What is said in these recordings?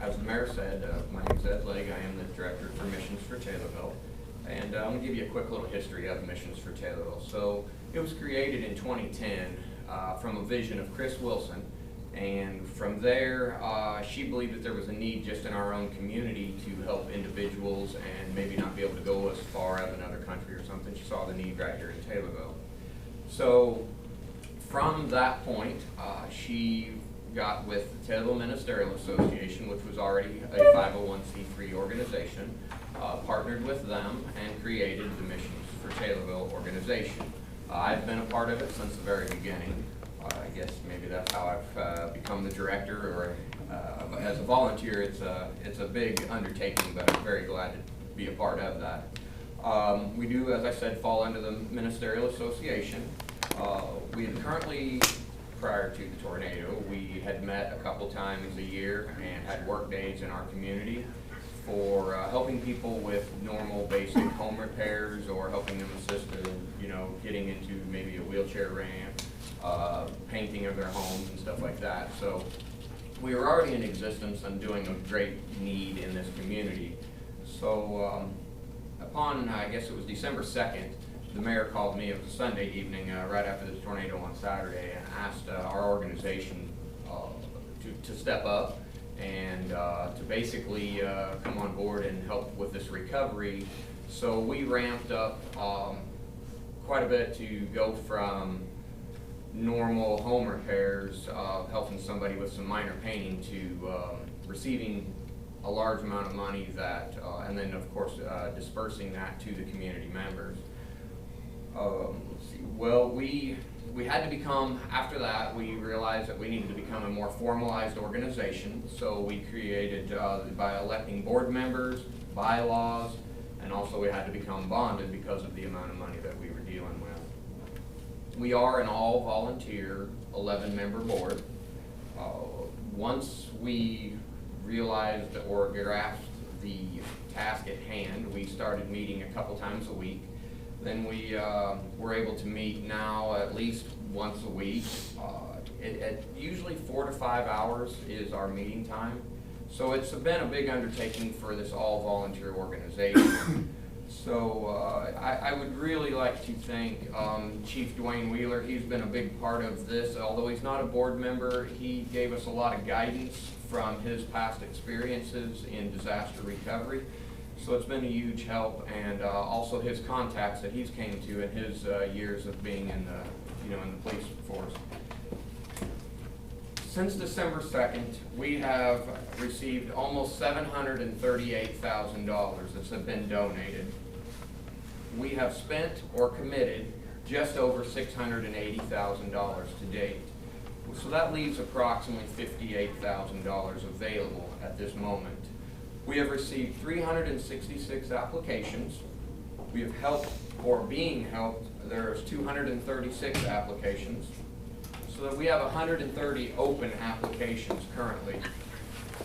as the mayor said, my name is Ed Legg. I am the director for missions for Taylorville. And I'm going to give you a quick little history of Missions for Taylorville. So it was created in 2010 from a vision of Chris Wilson. And from there, she believed that there was a need just in our own community to help individuals and maybe not be able to go as far as another country or something. She saw the need right here in Taylorville. So from that point, she got with the Taylorville Ministerial Association, which was already a 501c3 organization, partnered with them and created the Missions for Taylorville organization. I've been a part of it since the very beginning. I guess maybe that's how I've become the director, or as a volunteer, it's a big undertaking, but I'm very glad to be a part of that. We do, as I said, fall under the Ministerial Association. We had currently, prior to the tornado, we had met a couple times a year and had work days in our community for helping people with normal basic home repairs, or helping them assist in, getting into maybe a wheelchair ramp, painting of their homes and stuff like that. So we were already in existence and doing a great need in this community. So upon, I guess it was December 2nd, the mayor called me. It was a Sunday evening right after the tornado on Saturday, and asked our organization to step up and to basically come on board and help with this recovery. So we ramped up quite a bit to go from normal home repairs, helping somebody with some minor painting, to receiving a large amount of money that, and then of course dispersing that to the community members. Let's see. Well, we had to become, after that, we realized that we needed to become a more formalized organization. So we created, by electing board members, bylaws, and also we had to become bonded because of the amount of money that we were dealing with. We are an all-volunteer 11-member board. Once we realized or grasped the task at hand, we started meeting a couple times a week. Then we were able to meet now at least once a week. Usually 4 to 5 hours is our meeting time. So it's been a big undertaking for this all-volunteer organization. So I would really like to thank Chief Dwayne Wheeler. He's been a big part of this. Although he's not a board member, he gave us a lot of guidance from his past experiences in disaster recovery. So it's been a huge help, and also his contacts that he's came to in his years of being in the, in the police force. Since December 2nd, we have received almost $738,000 that's been donated. We have spent or committed just over $680,000 to date. So that leaves approximately $58,000 available at this moment. We have received 366 applications. We have helped, or being helped, there's 236 applications. So that we have 130 open applications currently.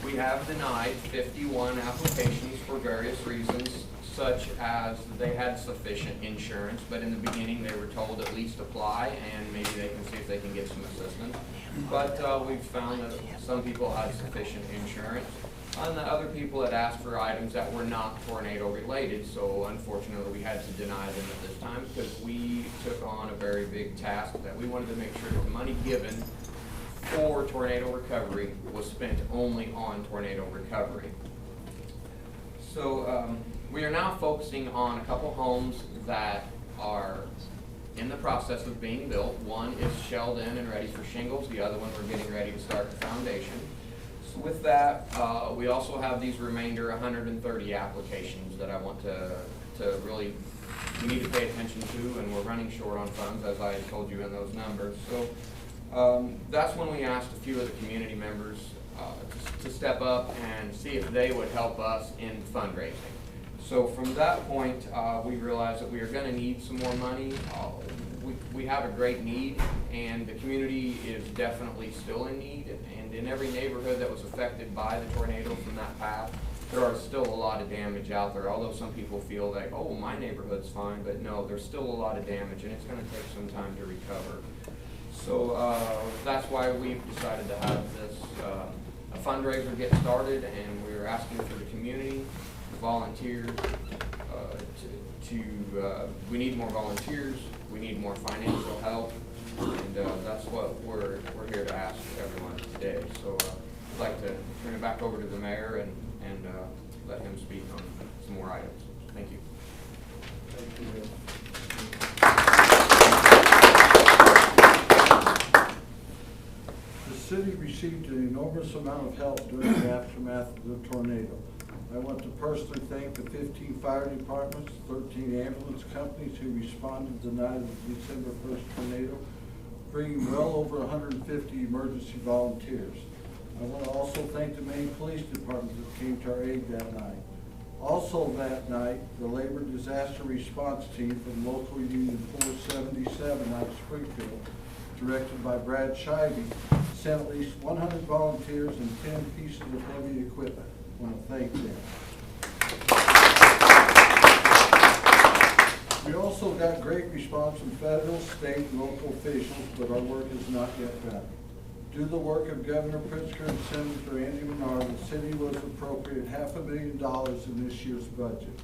We have denied 51 applications for various reasons, such as they had sufficient insurance, but in the beginning they were told at least apply and maybe they can see if they can get some assistance. But we've found that some people had sufficient insurance. And the other people had asked for items that were not tornado related, so unfortunately we had to deny them at this time, because we took on a very big task that we wanted to make sure that the money given for tornado recovery was spent only on tornado recovery. So we are now focusing on a couple homes that are in the process of being built. One is shelled in and ready for shingles. The other one we're getting ready to start the foundation. So with that, we also have these remainder 130 applications that I want to really, we need to pay attention to, and we're running short on funds, as I told you in those numbers. So that's when we asked a few of the community members to step up and see if they would help us in fundraising. So from that point, we realized that we are going to need some more money. We have a great need, and the community is definitely still in need. And in every neighborhood that was affected by the tornado from that path, there are still a lot of damage out there. Although some people feel like, oh, my neighborhood's fine, but no, there's still a lot of damage, and it's going to take some time to recover. So that's why we've decided to have this a fundraiser get started, and we're asking for the community, volunteers. We need more volunteers. We need more financial help, and that's what we're here to ask everyone today. So I'd like to turn it back over to the mayor and let him speak on some more items. Thank you. Thank you. The city received an enormous amount of help during the aftermath of the tornado. I want to personally thank the 15 fire departments, 13 ambulance companies who responded the night of the December 1st tornado, bringing well over 150 emergency volunteers. I want to also thank the Maine Police Department that came to our aid that night. Also that night, the Labor Disaster Response Team from local Union 477 out of Springfield, directed by Brad Shivey, sent at least 100 volunteers and 10 pieces of heavy equipment. I want to thank them. We also got great response from federal, state, and local officials, but our work is not yet done. Due to the work of Governor Pritzker and Senator Andy Menard, the city was appropriated $500,000 in this year's budget.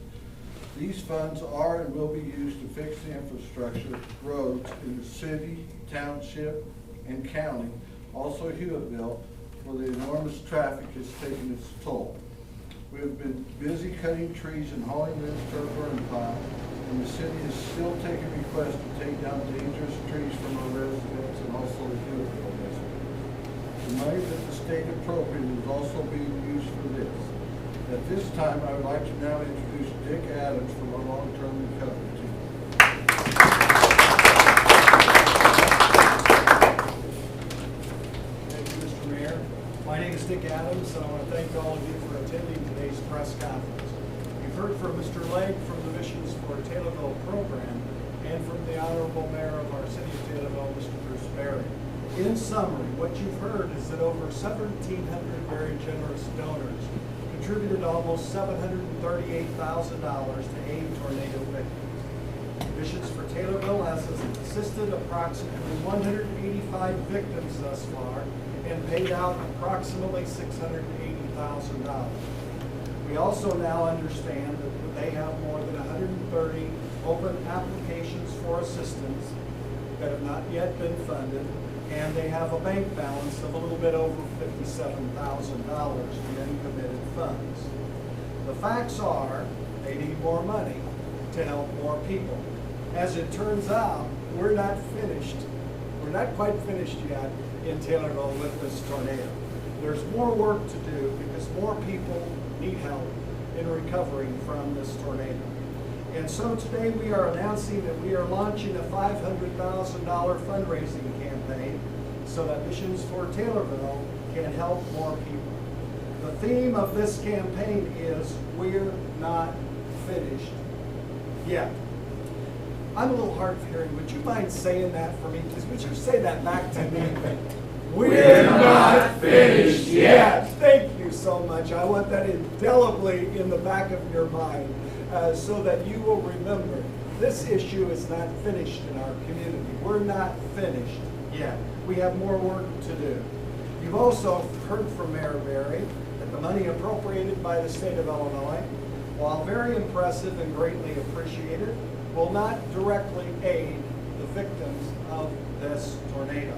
These funds are and will be used to fix the infrastructure, roads in the city, township, and county, also Hewittville, where the enormous traffic has taken its toll. We have been busy cutting trees and hauling limbs to our burn pile, and the city is still taking requests to take down dangerous trees from our residents and also the Hewittville residents. The money that the state appropriated is also being used for this. At this time, I would like to now introduce Dick Adams from our long-term recovery team. Thank you, Mr. Mayor. My name is Dick Adams, and I want to thank all of you for attending today's press conference. You've heard from Mr. Legg from the Missions for Taylorville program and from the Honorable Mayor of our city of Taylorville, Mr. Bruce Berry. In summary, what you've heard is that over 1,700 very generous donors contributed almost $738,000 to aid tornado victims. Missions for Taylorville has assisted approximately 185 victims thus far and paid out approximately $680,000. We also now understand that they have more than 130 open applications for assistance that have not yet been funded, and they have a bank balance of a little bit over $57,000 in uncommitted funds. The facts are they need more money to help more people. As it turns out, we're not finished. We're not quite finished yet in Taylorville with this tornado. There's more work to do because more people need help in recovering from this tornado. And so today we are announcing that we are launching a $500,000 fundraising campaign so that Missions for Taylorville can help more people. The theme of this campaign is "We're not finished yet." I'm a little hard of hearing. Would you mind saying that for me? Would you say that back to me? We're not finished yet. Thank you so much. I want that indelibly in the back of your mind so that you will remember this issue is not finished in our community. We're not finished yet. We have more work to do. You've also heard from Mayor Berry that the money appropriated by the state of Illinois, while very impressive and greatly appreciated, will not directly aid the victims of this tornado.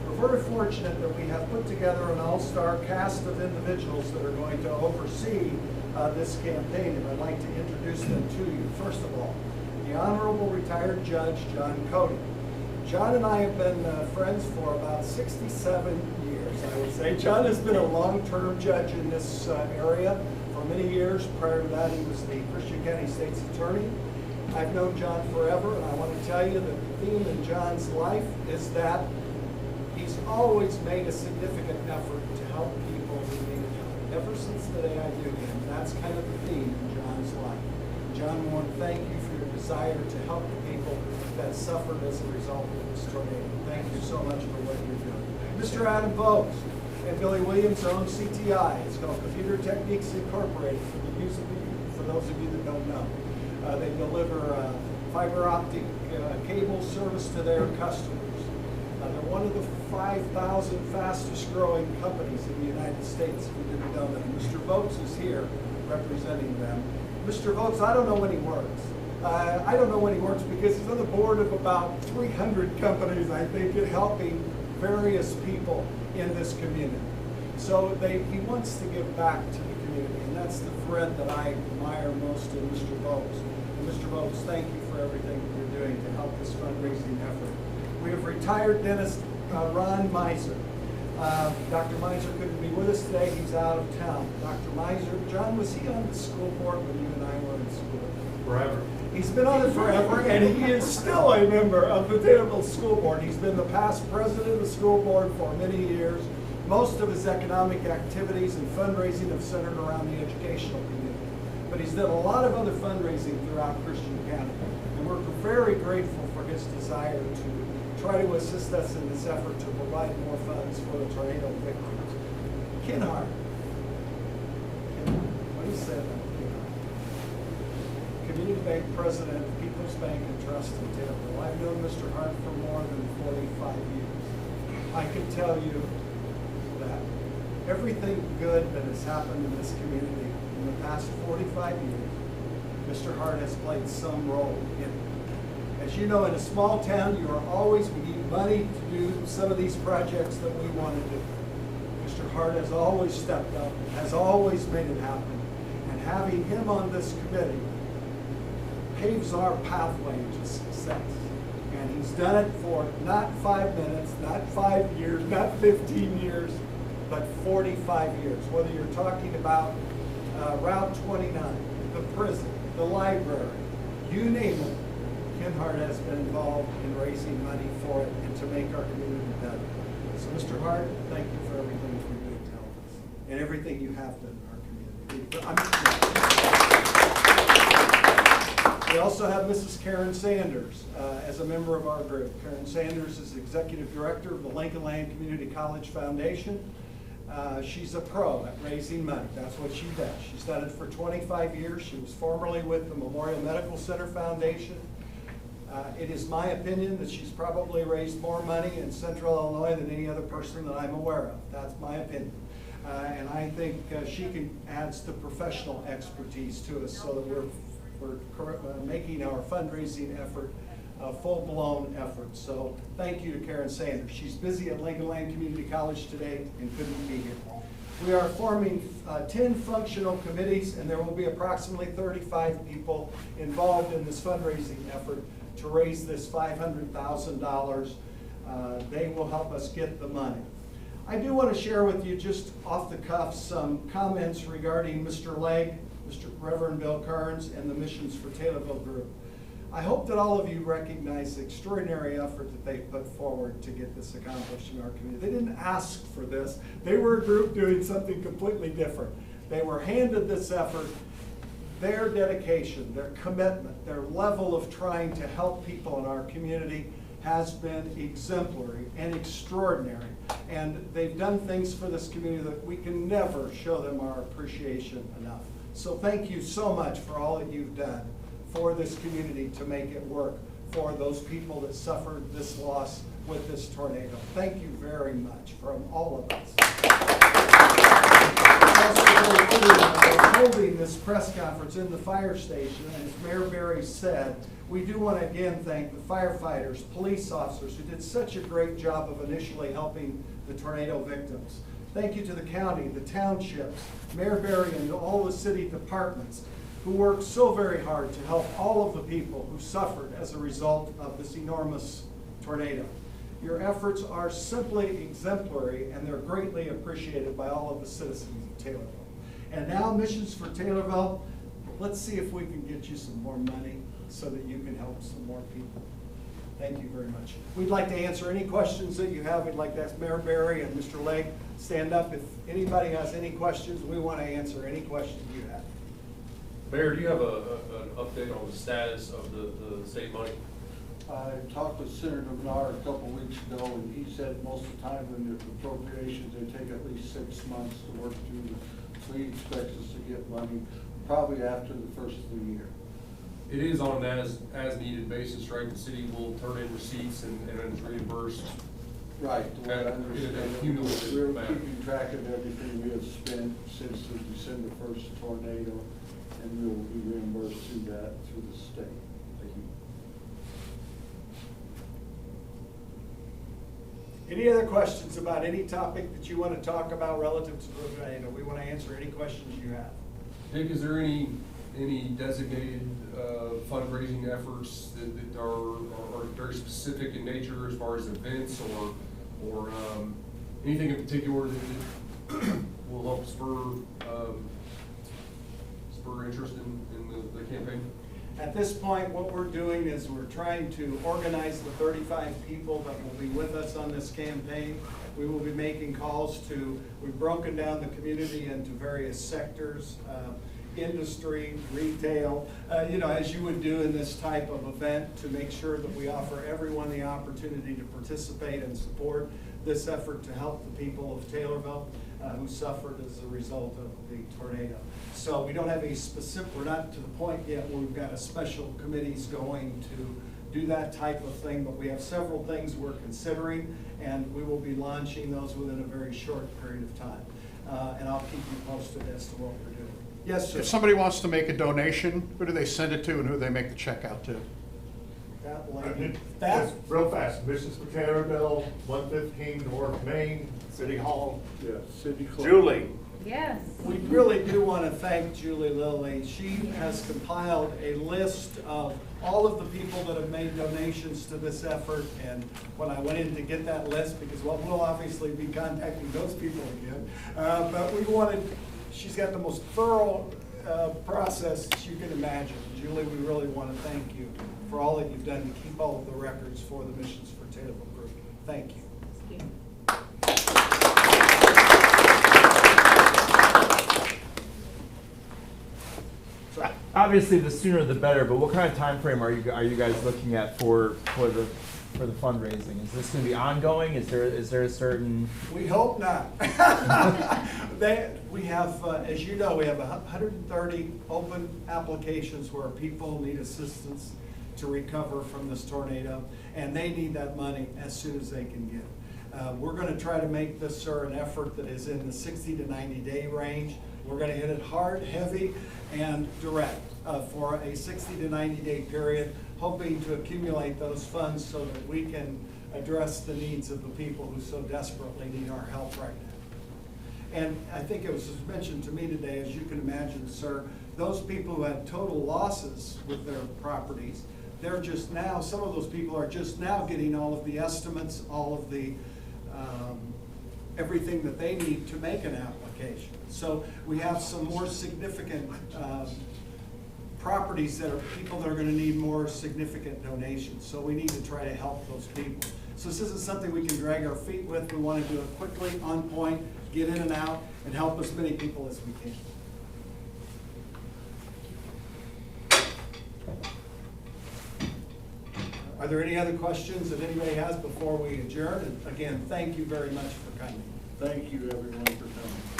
We're very fortunate that we have put together an all-star cast of individuals that are going to oversee this campaign, and I'd like to introduce them to you. First of all, the Honorable Retired Judge John Cody. John and I have been friends for about 67 years, I would say. John has been a long-term judge in this area for many years. Prior to that, he was the Christian County State's Attorney. I've known John forever, and I want to tell you that the theme in John's life is that he's always made a significant effort to help people who need help. Ever since the day I knew him, that's kind of the theme in John's life. John, I want to thank you for your desire to help the people that suffered as a result of this tornado. Thank you so much for what you're doing. Mr. Adam Vogts and Billy Williams own CTI. It's called Computer Techniques Incorporated for those of you that don't know. They deliver fiber optic cable service to their customers. They're one of the 5,000 fastest growing companies in the United States, if you didn't know that. Mr. Votes is here representing them. Mr. Votes, I don't know when he works. I don't know when he works because he's on the board of about 300 companies, I think, in helping various people in this community. So he wants to give back to the community, and that's the thread that I admire most in Mr. Votes. And Mr. Votes, thank you for everything that you're doing to help this fundraising effort. We have retired dentist Ron Miser. Dr. Miser couldn't be with us today. He's out of town. Dr. Miser, John, was he on the school board when you and I were in school? Forever. He's been on it forever, and he is still a member of the Taylorville School Board. He's been the past president of the school board for many years. Most of his economic activities and fundraising have centered around the educational community. But he's done a lot of other fundraising throughout Christian County, and we're very grateful for his desire to try to assist us in this effort to provide more funds for the tornado victims. Ken Hart. What do you say about Ken Hart? Community Bank President, People's Bank and Trust in Taylorville. I've known Mr. Hart for more than 45 years. I can tell you that everything good that has happened in this community in the past 45 years, Mr. Hart has played some role in it. As you know, in a small town, we need money to do some of these projects that we want to do. Mr. Hart has always stepped up, has always made it happen, and having him on this committee paves our pathway to success. And he's done it for not 5 minutes, not 5 years, not 15 years, but 45 years. Whether you're talking about Route 29, the prison, the library, you name it, Ken Hart has been involved in raising money for it and to make our community better. So Mr. Hart, thank you for everything you're doing to help us and everything you have done in our community. We also have Mrs. Karen Sanders as a member of our group. Karen Sanders is Executive Director of the Lincoln Land Community College Foundation. She's a pro at raising money. That's what she does. She's done it for 25 years. She was formerly with the Memorial Medical Center Foundation. It is my opinion that she's probably raised more money in Central Illinois than any other person that I'm aware of. That's my opinion. And I think she adds the professional expertise to us so that we're making our fundraising effort a full-blown effort. So thank you to Karen Sanders. She's busy at Lincoln Land Community College today and couldn't be here. We are forming 10 functional committees, and there will be approximately 35 people involved in this fundraising effort to raise this $500,000. They will help us get the money. I do want to share with you just off the cuff some comments regarding Mr. Legg, Mr. Reverend Bill Kearns, and the Missions for Taylorville group. I hope that all of you recognize the extraordinary effort that they put forward to get this accomplished in our community. They didn't ask for this. They were a group doing something completely different. They were handed this effort. Their dedication, their commitment, their level of trying to help people in our community has been exemplary and extraordinary. And they've done things for this community that we can never show them our appreciation enough. So thank you so much for all that you've done for this community to make it work for those people that suffered this loss with this tornado. Thank you very much from all of us. We're holding this press conference in the fire station, and as Mayor Berry said, we do want to again thank the firefighters, police officers who did such a great job of initially helping the tornado victims. Thank you to the county, the townships, Mayor Berry, and all the city departments who worked so very hard to help all of the people who suffered as a result of this enormous tornado. Your efforts are simply exemplary, and they're greatly appreciated by all of the citizens of Taylorville. And now, Missions for Taylorville, let's see if we can get you some more money so that you can help some more people. Thank you very much. We'd like to answer any questions that you have. We'd like to ask Mayor Berry and Mr. Legg, stand up. If anybody has any questions, we want to answer any questions you have. Mayor, do you have an update on the status of the state money? I talked with Senator Bernard a couple weeks ago, and he said most of the time when there's appropriations, they take at least 6 months to work through. So he expects us to get money probably after the first of the year. It is on an as needed basis, right? The city will turn in receipts and it's reimbursed Right, the way I understand it, Cumulative we're amount. keeping track of everything we have spent since the December 1st tornado, and we will be reimbursed through that, through the state. Thank you. Any other questions about any topic that you want to talk about relative to the tornado? We want to answer any questions you have. Dick, is there any designated fundraising efforts that are very specific in nature as far as events or anything in particular that will help spur interest in the campaign? At this point, what we're doing is we're trying to organize the 35 people that will be with us on this campaign. We will be making calls we've broken down the community into various sectors, industry, retail, as you would do in this type of event, to make sure that we offer everyone the opportunity to participate and support this effort to help the people of Taylorville who suffered as a result of the tornado. So we don't have a specific, we're not to the point yet where we've got a special committees going to do that type of thing, but we have several things we're considering, and we will be launching those within a very short period of time. And I'll keep you posted as to what we're doing. Yes, sir. If somebody wants to make a donation, who do they send it to and who do they make the check out to? That lady. Just real fast, Missions for Taylorville, 115 North Main, City Hall. Yeah, city clerk. Julie. Yes. We really do want to thank Julie Lilly. She has compiled a list of all of the people that have made donations to this effort. And when I went in to get that list, because we'll obviously be contacting those people again, but she's got the most thorough process that you can imagine. Julie, we really want to thank you for all that you've done to keep all of the records for the Missions for Taylorville group. Thank you. Thank you. Obviously, the sooner the better. But what kind of time frame are you guys looking at for the fundraising? Is this going to be ongoing? Is there a certain? We hope not. We have, as you know, we have 130 open applications where people need assistance to recover from this tornado, and they need that money as soon as they can get it. We're going to try to make this, sir, an effort that is in the 60 to 90-day range. We're going to hit it hard, heavy, and direct for a 60 to 90-day period, hoping to accumulate those funds so that we can address the needs of the people who so desperately need our help right now. And I think it was mentioned to me today, as you can imagine, sir, those people who had total losses with their properties, they're just now, some of those people are just now getting all of the estimates, all of the everything that they need to make an application. So we have some more significant properties that are people that are going to need more significant donations. So we need to try to help those people. So this isn't something we can drag our feet with. We want to do it quickly, on point, get in and out, and help as many people as we can. Are there any other questions that anybody has before we adjourn? And again, thank you very much for coming. Thank you, everyone, for coming.